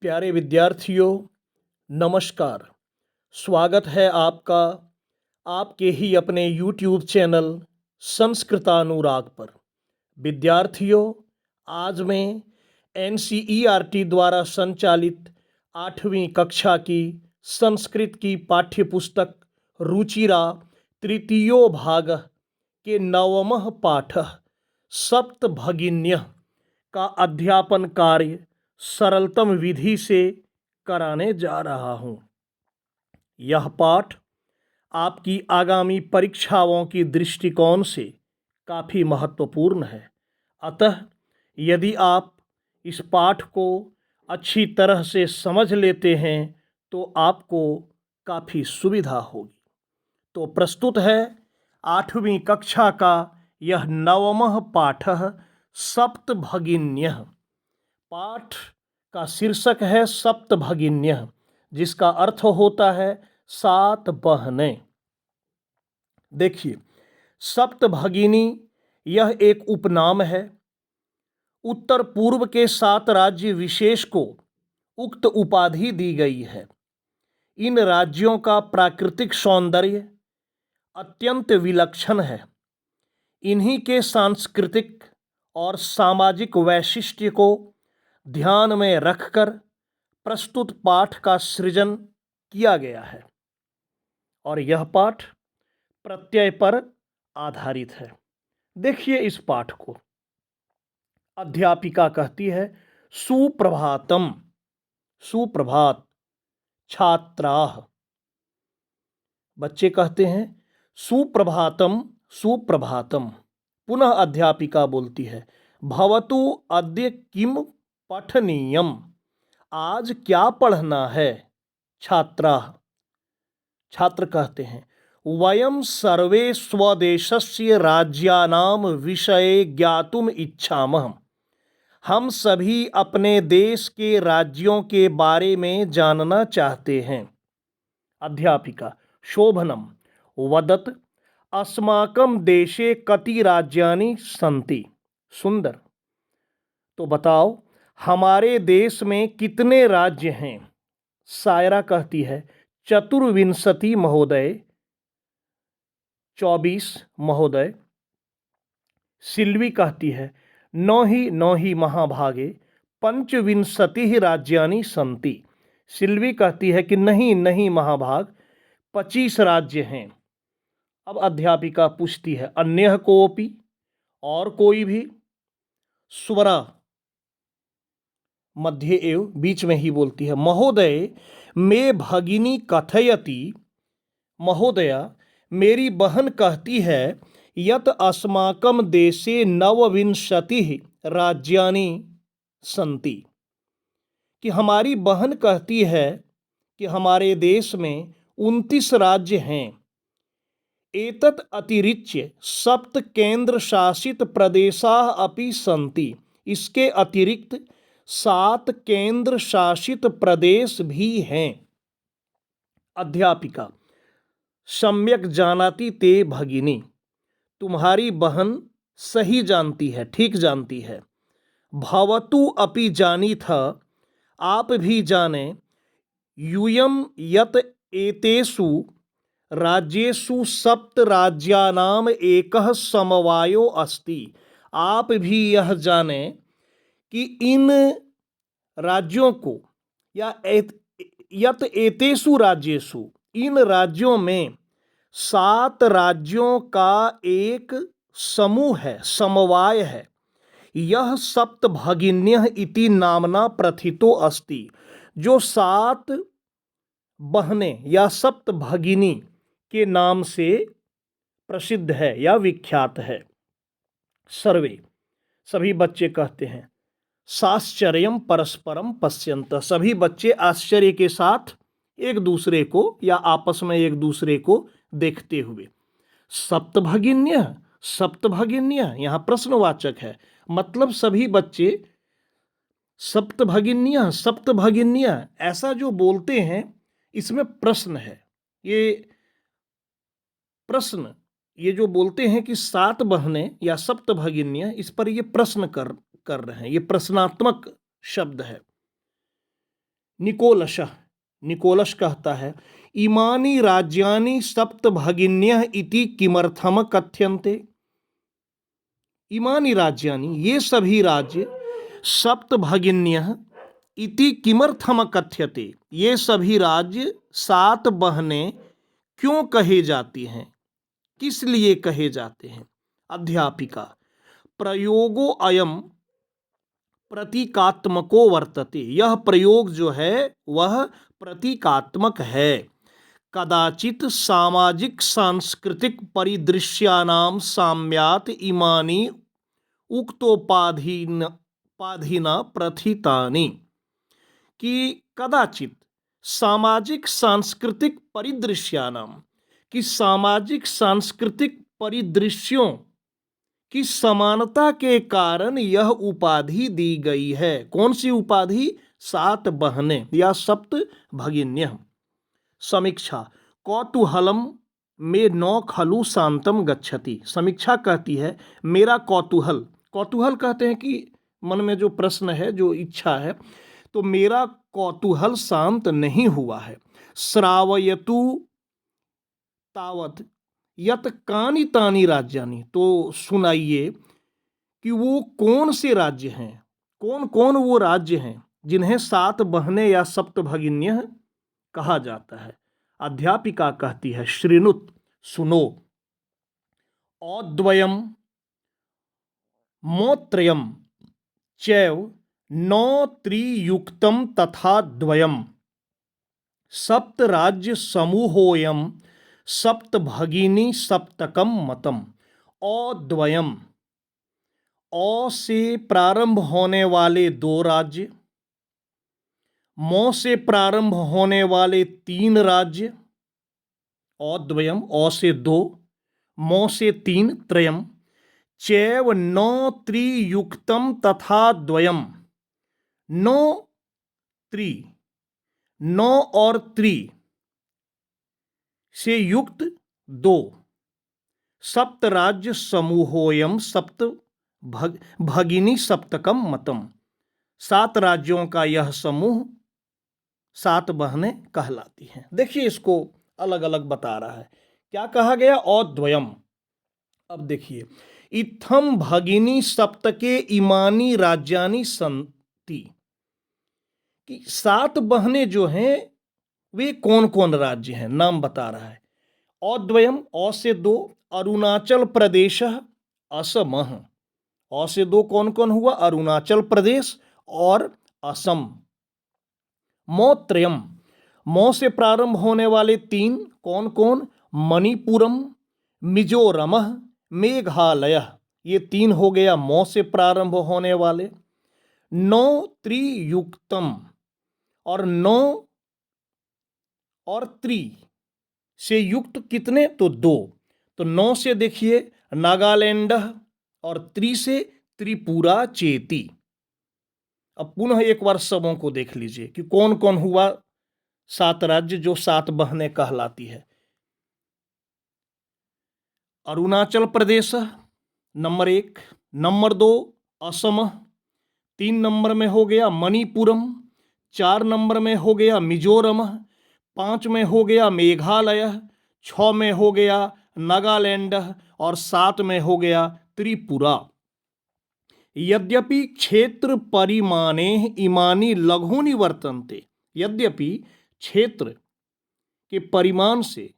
प्यारे विद्यार्थियों, नमस्कार। स्वागत है आपका आपके ही अपने YouTube चैनल संस्कृतानुराग पर। विद्यार्थियों, आज मैं NCERT द्वारा संचालित 8वीं कक्षा की संस्कृत की पाठ्य पुस्तक रुचिरा तृतीयो भाग के 9वां पाठ सप्तभगिन्यः का अध्यापन कार्य सरलतम विधि से कराने जा रहा हूँ। यह पाठ आपकी आगामी परीक्षाओं की दृष्टिकोण से काफ़ी महत्वपूर्ण है। अतः यदि आप इस पाठ को अच्छी तरह से समझ लेते हैं तो आपको काफ़ी सुविधा होगी। तो प्रस्तुत है 8वीं कक्षा का यह 9वां पाठ सप्तभगिन्यः। पाठ का शीर्षक है सप्तभगिन्यः, जिसका अर्थ होता है 7 बहनें। देखिए, सप्तभगिनी यह एक उपनाम है। उत्तर पूर्व के 7 राज्य विशेष को उक्त उपाधि दी गई है। इन राज्यों का प्राकृतिक सौंदर्य अत्यंत विलक्षण है। इन्हीं के सांस्कृतिक और सामाजिक वैशिष्ट्य को ध्यान में रखकर प्रस्तुत पाठ का सृजन किया गया है और यह पाठ प्रत्यय पर आधारित है। देखिए इस पाठ को। अध्यापिका कहती है, सुप्रभातम, सुप्रभात। छात्राः, बच्चे कहते हैं सुप्रभातम, सुप्रभातम। पुनः अध्यापिका बोलती है, भवतु अद्य किम पठनीयम, आज क्या पढ़ना है। छात्राः, छात्र कहते हैं, वयं सर्वे स्वदेशस्य राज्यानां विषये ज्ञातुम इच्छामः, हम सभी अपने देश के राज्यों के बारे में जानना चाहते हैं। अध्यापिका, शोभनम वदत अस्माकं देशे कति राज्यानि सन्ति। सुंदर, तो बताओ हमारे देश में कितने राज्य हैं। सायरा कहती है, चतुर्विंशति महोदय, 24 महोदय। सिल्वी कहती है, नौ ही महाभागे पंचविंशति राज्यानि सन्ति। सिल्वी कहती है कि नहीं नहीं महाभाग, 25 राज्य हैं। अब अध्यापिका पूछती है, अन्यः कोऽपि, और कोई भी। स्वरा मध्य एव बीच में ही बोलती है, महोदय मे भगिनी कथयति, महोदया मेरी बहन कहती है, यत अस्माकं देशे 29 राज्यानि सन्ति, कि हमारी बहन कहती है कि हमारे देश में 29 राज्य हैं। एतत् अतिरिच्य 7 केंद्र शासित प्रदेशाः अपि सन्ति, इसके अतिरिक्त 7 केंद्र शासित प्रदेश भी हैं। अध्यापिका, सम्यक जानाति ते भगिनी, तुम्हारी बहन सही जानती है, ठीक जानती है। भवतु अपि जानीथ, आप भी जाने, यूयं यत एतेषु राज्येषु 7 राज्यानाम एकः समवायो अस्ति, आप भी यह जाने कि इन राज्यों को या यत एतेषु राज्येषु, इन राज्यों में 7 राज्यों का एक समूह है, समवाय है। यह सप्तभगिन्यः इति नामना प्रथितो अस्ति, जो 7 बहनें या सप्तभगिनी के नाम से प्रसिद्ध है या विख्यात है। सर्वे, सभी बच्चे कहते हैं, साश्चर्यम परस्परम पश्यन्त, सभी बच्चे आश्चर्य के साथ एक दूसरे को या आपस में एक दूसरे को देखते हुए। सप्तभगिन्यः, सप्तभगिन्यः यहाँ प्रश्नवाचक है, मतलब सभी बच्चे सप्तभगिन्यः, सप्तभगिन्यः ऐसा जो बोलते हैं इसमें प्रश्न है। ये प्रश्न, ये जो बोलते हैं कि 7 बहनें या सप्तभगिन्यः, इस पर ये प्रश्न कर रहे हैं, ये प्रश्नात्मक शब्द है। निकोलस कहता है, इमानी राज्यानि सप्त भगिन्यः इति किमर्थम कथ्यन्ते। इमानी राज्यानि, ये सभी राज्य, सप्त भगिन्यः इति किमर्थम कथ्यते, ये सभी राज्य सात बहनें क्यों कहे जाती हैं, किस लिए कहे जाते हैं। अध्यापिका, प्रयोगो अयम प्रतीकात्मको वर्तते, यह प्रयोग जो है वह प्रतीकात्मक है। कदाचित सामाजिक सांस्कृतिक परिदृश्यानां साम्यात् इमानि उक्तोपाधीना प्रथितानि, कि कदाचित सामाजिक सांस्कृतिक परिदृश्यानाम, कि सामाजिक सांस्कृतिक परिदृश्यों की समानता के कारण यह उपाधि दी गई है। कौन सी उपाधि? सात बहनें या सप्त भगिन्यः। समीक्षा, कौतूहलम में नौ खलु शांतम गच्छति। समीक्षा कहती है मेरा कौतूहल, कौतूहल कहते हैं कि मन में जो प्रश्न है, जो इच्छा है, तो मेरा कौतूहल शांत नहीं हुआ है। श्रावयतु तावत यत कानि तानि राज्यानि, तो सुनाइए कि वो कौन से राज्य हैं, कौन कौन वो राज्य हैं जिन्हें सात बहनें या सप्त भगिन्यः कहा जाता है। अध्यापिका कहती है श्रीनुत, सुनो। औद्वयम मोत्रयम चैव नौ त्रियुक्तम तथा द्वयम सप्त राज्य समूहोयम सप्त भगिनी सप्तकम मतम। औद्वयम, औ से प्रारंभ होने वाले दो राज्य, मौ से प्रारंभ होने वाले तीन राज्य, औद्वयम औ से दो, मौ से तीन, त्रयम, चैव नौ त्रियुक्तम तथा द्वयम, नौ त्रि, नौ और त्रि से युक्त दो, सप्त राज्य समूहोयम सप्त भगिनी सप्तकम मतम, सात राज्यों का यह समूह सात बहनें कहलाती हैं। देखिए इसको अलग अलग बता रहा है। क्या कहा गया? औद्वयम। अब देखिए, इत्थम भगिनी सप्तके इमानी राज्यानि संति, कि सात बहनें जो हैं वे कौन कौन राज्य हैं, नाम बता रहा है। औद्वयम, औ से दो, अरुणाचल प्रदेश असमः, औ से दो कौन कौन हुआ? अरुणाचल प्रदेश और असम। मौत्रयम, मौ से प्रारंभ होने वाले तीन कौन कौन? मणिपुरम, मिजोरम, मेघालय, ये तीन हो गया मौ से प्रारंभ होने वाले। नौ त्रियुक्तम, और नौ और त्रि से युक्त कितने? तो दो। तो नौ से देखिए नागालैंड, और त्रि से त्रिपुरा चेती। अब पुनः एक बार सबों को देख लीजिए कि कौन कौन हुआ सात राज्य जो सात बहनें कहलाती है। अरुणाचल प्रदेश नंबर एक, नंबर दो असम, तीन नंबर में हो गया मणिपुरम, चार नंबर में हो गया मिजोरम, पाँच में हो गया मेघालय, छः में हो गया नागालैंड, और सात में हो गया त्रिपुरा। यद्यपि क्षेत्र परिमाणे इमानी लघूनि वर्तन्ते, यद्यपि क्षेत्र के परिमाण से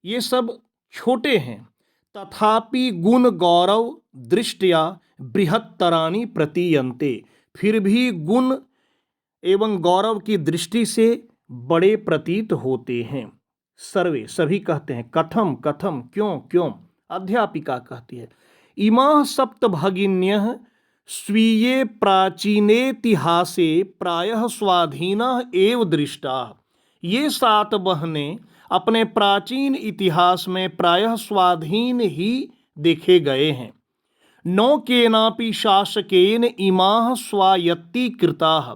ये सब छोटे हैं, तथापि गुण गौरव दृष्टया बृहत्तराणि प्रतीयन्ते, फिर भी गुण एवं गौरव की दृष्टि से बड़े प्रतीत होते हैं। सर्वे, सभी कहते हैं कथम कथम, क्यों क्यों। अध्यापिका कहती है इमाः सप्त भगिन्यः स्वीये प्राचीनेतिहासे प्रायः स्वाधीनः एव दृष्टाः, ये सात बहनें अपने प्राचीन इतिहास में प्रायः स्वाधीन ही देखे गए हैं। न केनापि शासकेन इमाः स्वायत्तीकृताः,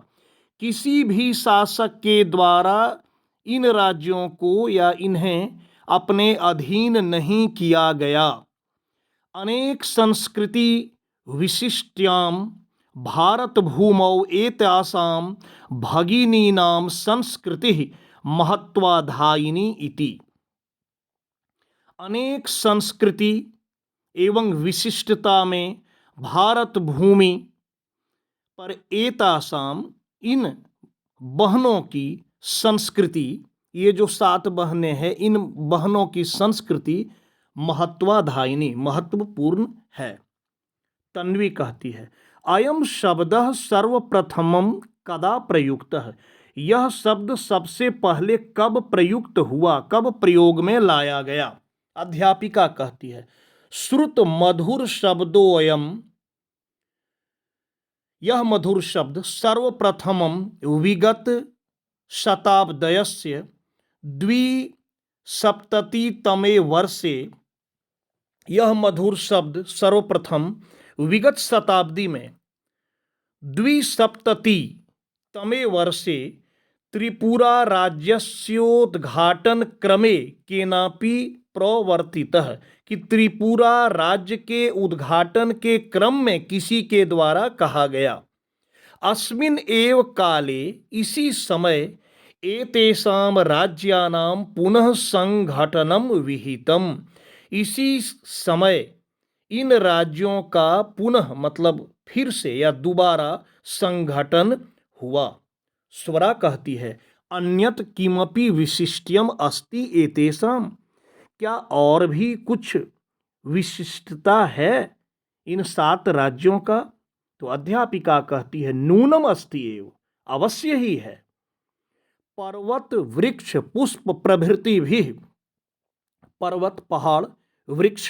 किसी भी शासक के द्वारा इन राज्यों को या इन्हें अपने अधीन नहीं किया गया। अनेक संस्कृति विशिष्ट्याम भारत भूमौ एतासां भगिनीनां संस्कृतिः महत्वाधायिनी इति। अनेक संस्कृति एवं विशिष्टता में भारत भूमि पर एतासाम इन बहनों की संस्कृति, ये जो 7 बहनें हैं, इन बहनों की संस्कृति महत्वाधायिनी महत्वपूर्ण है। तन्वी कहती है अयम शब्दः सर्वप्रथमं कदा प्रयुक्तः, यह शब्द सबसे पहले कब प्रयुक्त हुआ, कब प्रयोग में लाया गया। अध्यापिका कहती है श्रुत मधुर शब्दोऽयम्, यह मधुर शब्द सर्वप्रथमं विगत शताब्दयस्य द्विसप्ततितमे वर्षे, यह मधुर शब्द सर्वप्रथम विगत शताब्दी में द्विसप्ततितमे वर्षे त्रिपुरा राज्यस्योद्घाटन क्रमे केनापि प्रवर्तितः, कि त्रिपुरा राज्य के उद्घाटन के क्रम में किसी के द्वारा कहा गया। अस्मिन् एव काले, इसी समय एतेषां राज्यानां पुनः संघटनम विहितम, इसी समय इन राज्यों का पुनः मतलब फिर से या दोबारा संघटन हुआ। स्वरा कहती है अन्यत किमपि विशिष्ट्यम अस्ति एतेषां, क्या और भी कुछ विशिष्टता है इन 7 राज्यों का। तो अध्यापिका कहती है नूनम अस्ति एव, अवश्य ही है। पर्वत वृक्ष पुष्प प्रभृति भी, पर्वत पहाड़, वृक्ष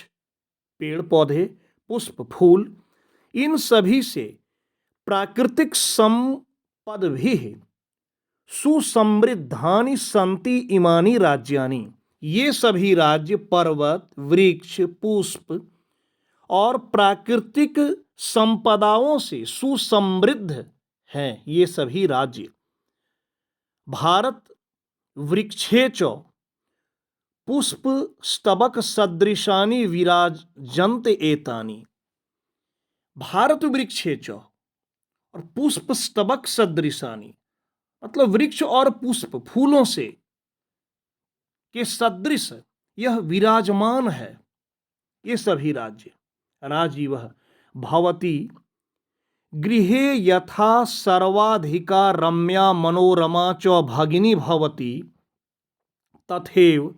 पेड़ पौधे, पुष्प फूल, इन सभी से प्राकृतिक संपद भी सुसमृद्धानि सन्ति इमानि राज्यानि, ये सभी राज्य पर्वत वृक्ष पुष्प और प्राकृतिक संपदाओं से सुसमृद्ध हैं। ये सभी राज्य भारत वृक्षे च पुष्प स्तबक सदृशानि विराजन्ते एतानि, भारत वृक्षे च और पुष्प स्तबक सदृशानि मतलब वृक्ष और पुष्प फूलों से के सदृश यह विराजमान है। ये सभी राज्य राजीव भवती गृहे यथा सर्वाधिका रम्या मनोरमा च भगिनी भवती, तथैव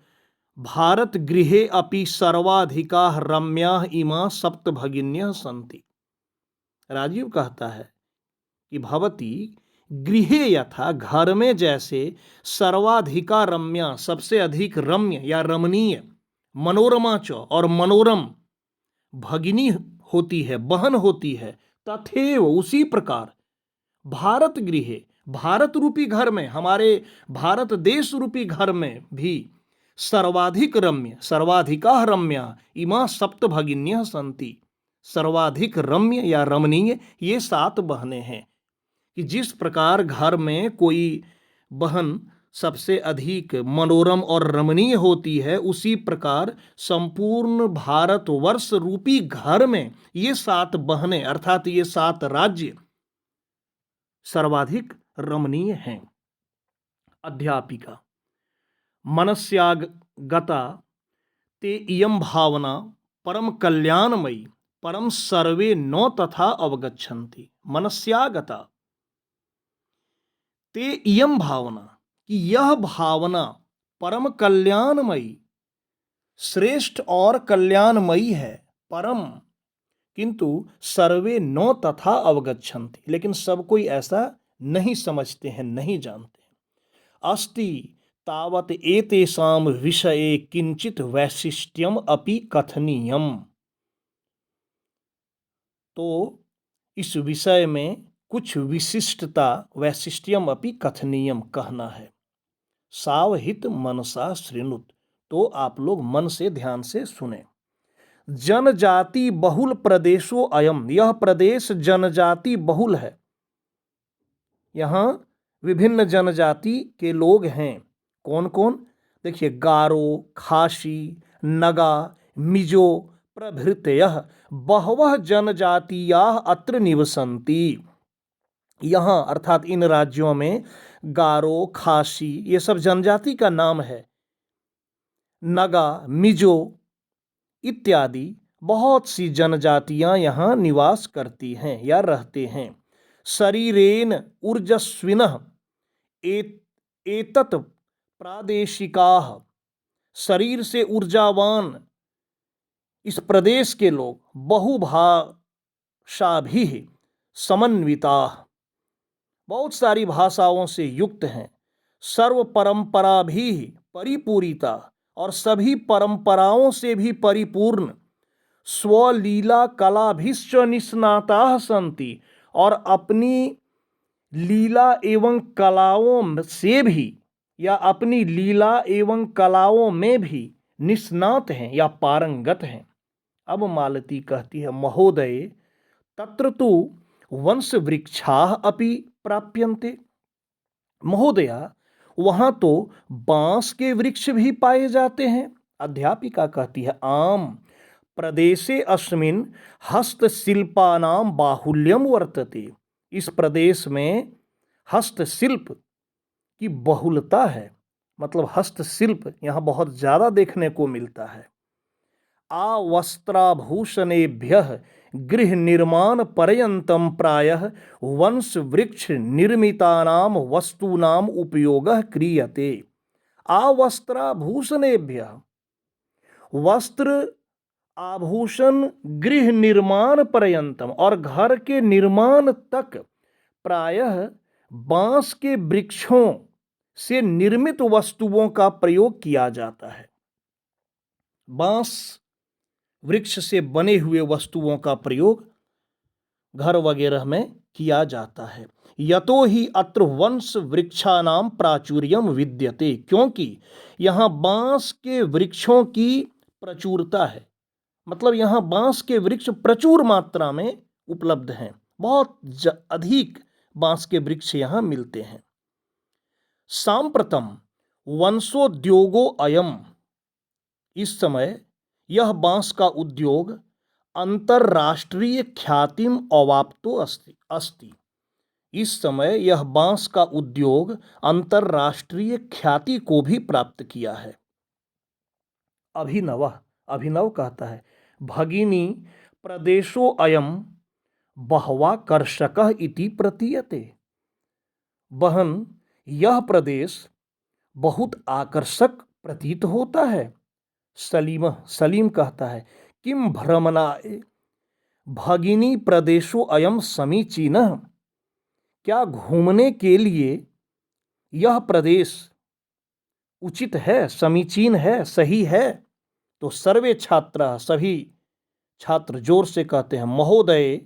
भारत गृहे अपि सर्वाधिका रम्या इमा सप्त भगिन्यः सन्ति। राजीव कहता है कि भवती गृहे यथा, घर में जैसे, सर्वाधिका रम्या सबसे अधिक रम्य या रमणीय, मनोरमा च और मनोरम भगिनी होती है, बहन होती है, तथैव उसी प्रकार भारत गृहे, भारत रूपी घर में, हमारे भारत देश रूपी घर में भी सर्वाधिक रम्य सर्वाधिका रम्या इमा सप्त भगिन्यः सन्ति, सर्वाधिक रम्य या रमणीय ये 7 बहनें हैं। कि जिस प्रकार घर में कोई बहन सबसे अधिक मनोरम और रमणीय होती है, उसी प्रकार संपूर्ण भारतवर्ष रूपी घर में ये 7 बहनें अर्थात ये 7 राज्य सर्वाधिक रमणीय हैं। अध्यापिका मनस्यागता ते इयं भावना परम कल्याणमयी परम सर्वे न तथा अवगच्छन्ति। मनस्यागता ते इयं भावना, कि यह भावना परम कल्याणमयी, श्रेष्ठ और कल्याणमयी है, परम, किंतु सर्वे न तथा अवगच्छन्ति, लेकिन सब कोई ऐसा नहीं समझते हैं, नहीं जानते हैं। अस्ति तावत एतेषां विषये किंचित वैशिष्ट्यम अपि कथनीयम, तो इस विषय में कुछ विशिष्टता, वैशिष्ट्यम अपि कथनीयम कहना है। सावहित मनसा शृणुत, तो आप लोग मन से ध्यान से सुने। जनजाति बहुल प्रदेशो अयम, यह प्रदेश जनजाति बहुल है, यहाँ विभिन्न जनजाति के लोग हैं। कौन कौन? देखिए गारो, खासी, नगा, मिजो, प्रभृतयः बहवः जनजातीयाः अत्र निवसन्ति। यहाँ अर्थात इन राज्यों में गारो, खासी ये सब जनजाति का नाम है। नगा, मिजो इत्यादि बहुत सी जनजातियां यहाँ निवास करती हैं या रहते हैं। शरीरेन ऊर्जस्विनः एतत् प्रादेशिकाः, शरीर से ऊर्जावान इस प्रदेश के लोग बहुभाषाभिः समन्विताः, बहुत सारी भाषाओं से युक्त हैं। सर्व परंपरा भी परिपूरिता, और सभी परंपराओं से भी परिपूर्ण। स्वलीला कलाभिश्च निष्णाताः सन्ति, और अपनी लीला एवं कलाओं से भी या अपनी लीला एवं कलाओं में भी निष्णात हैं या पारंगत हैं। अब मालती कहती है, महोदय तत्र तु वंश वृक्षाः अपि प्राप्यन्ते। महोदया वहां तो बांस के वृक्ष भी पाए जाते हैं। अध्यापिका कहती है, आम प्रदेशे अस्मिन् हस्तशिल्पानां बाहुल्यम वर्तते। इस प्रदेश में हस्तशिल्प की बहुलता है, मतलब हस्तशिल्प यहाँ बहुत ज़्यादा देखने को मिलता है। आवस्त्राभूषणेभ्यः गृह निर्माण पर्यंतम प्रायः वंश वृक्ष निर्मितानां वस्तूनां उपयोगः क्रियते। आवस्त्राभूषणेभ्यः, वस्त्र आभूषण गृह निर्माण पर्यंतम, और घर के निर्माण तक प्रायः बांस के वृक्षों से निर्मित वस्तुओं का प्रयोग किया जाता है। बांस वृक्ष से बने हुए वस्तुओं का प्रयोग घर वगैरह में किया जाता है। यतो ही अत्र वंश वृक्षानाम प्राचुर्यम विद्यते, क्योंकि यहाँ बांस के वृक्षों की प्रचुरता है, मतलब यहाँ बांस के वृक्ष प्रचुर मात्रा में उपलब्ध हैं। बहुत अधिक बांस के वृक्ष यहाँ मिलते हैं। सांप्रतम वंशोद्योगो अयम, इस समय यह बांस का उद्योग अंतरराष्ट्रीय ख्यातिम अवाप्तो अस्ति। इस समय यह बांस का उद्योग अंतरराष्ट्रीय ख्याति को भी प्राप्त किया है। अभिनव कहता है, भगिनी प्रदेशो अयम बहवाकर्षकः इति प्रतीयते। बहन, यह प्रदेश बहुत आकर्षक प्रतीत होता है। सलीम कहता है, किम भ्रमणाय भगिनी प्रदेशो अयम समीचीनः, क्या घूमने के लिए यह प्रदेश उचित है, समीचीन है, सही है? तो सर्वे छात्र, सभी छात्र जोर से कहते हैं, महोदय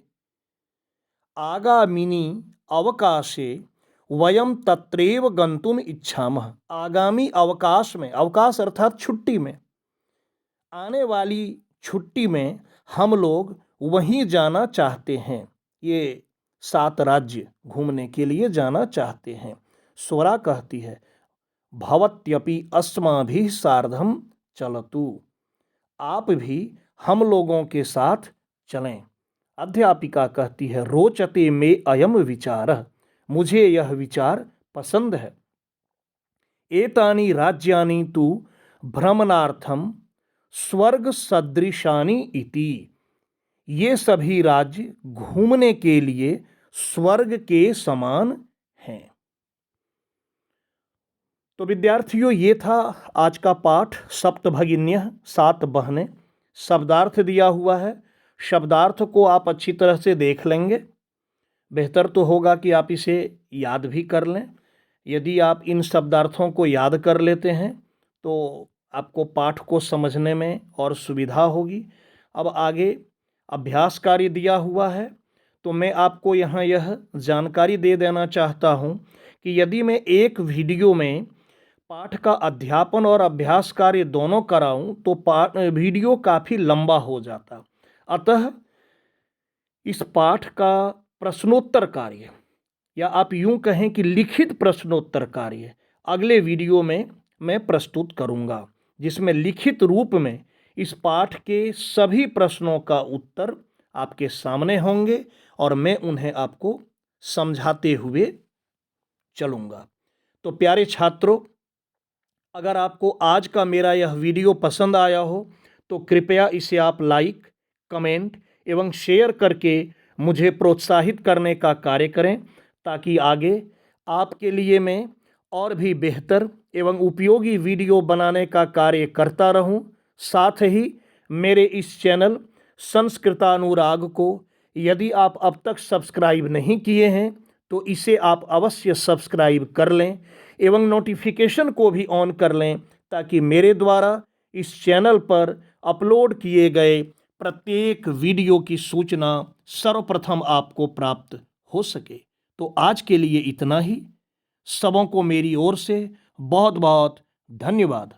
आगामिनी अवकाशे वयम तत्रैव गंतुम इच्छामः। आगामी अवकाश में, अवकाश अर्थात छुट्टी में, आने वाली छुट्टी में हम लोग वहीं जाना चाहते हैं। ये 7 राज्य घूमने के लिए जाना चाहते हैं। स्वरा कहती है, भवत्यपि अस्माभिः सार्धम चलतु, आप भी हम लोगों के साथ चलें। अध्यापिका कहती है, रोचते में अयम विचारः, मुझे यह विचार पसंद है। एतानि राज्यानि तु भ्रमणार्थम स्वर्ग सदृशानि इति, ये सभी राज्य घूमने के लिए स्वर्ग के समान हैं। तो विद्यार्थियों, ये था आज का पाठ सप्तभगिन्यः, 7 बहनें। शब्दार्थ दिया हुआ है, शब्दार्थ को आप अच्छी तरह से देख लेंगे। बेहतर तो होगा कि आप इसे याद भी कर लें। यदि आप इन शब्दार्थों को याद कर लेते हैं तो आपको पाठ को समझने में और सुविधा होगी। अब आगे अभ्यास कार्य दिया हुआ है, तो मैं आपको यहाँ यह जानकारी दे देना चाहता हूँ कि यदि मैं एक वीडियो में पाठ का अध्यापन और अभ्यास कार्य दोनों कराऊं तो वीडियो काफ़ी लंबा हो जाता। अतः इस पाठ का प्रश्नोत्तर कार्य, या आप यूं कहें कि लिखित प्रश्नोत्तर कार्य, अगले वीडियो में मैं प्रस्तुत करूंगा, जिसमें लिखित रूप में इस पाठ के सभी प्रश्नों का उत्तर आपके सामने होंगे और मैं उन्हें आपको समझाते हुए चलूँगा। तो प्यारे छात्रों, अगर आपको आज का मेरा यह वीडियो पसंद आया हो तो कृपया इसे आप लाइक, कमेंट एवं शेयर करके मुझे प्रोत्साहित करने का कार्य करें, ताकि आगे आपके लिए मैं और भी बेहतर एवं उपयोगी वीडियो बनाने का कार्य करता रहूं। साथ ही मेरे इस चैनल संस्कृतानुराग को यदि आप अब तक सब्सक्राइब नहीं किए हैं तो इसे आप अवश्य सब्सक्राइब कर लें एवं नोटिफिकेशन को भी ऑन कर लें, ताकि मेरे द्वारा इस चैनल पर अपलोड किए गए प्रत्येक वीडियो की सूचना सर्वप्रथम आपको प्राप्त हो सके। तो आज के लिए इतना ही। सबों को मेरी ओर से बहुत बहुत धन्यवाद।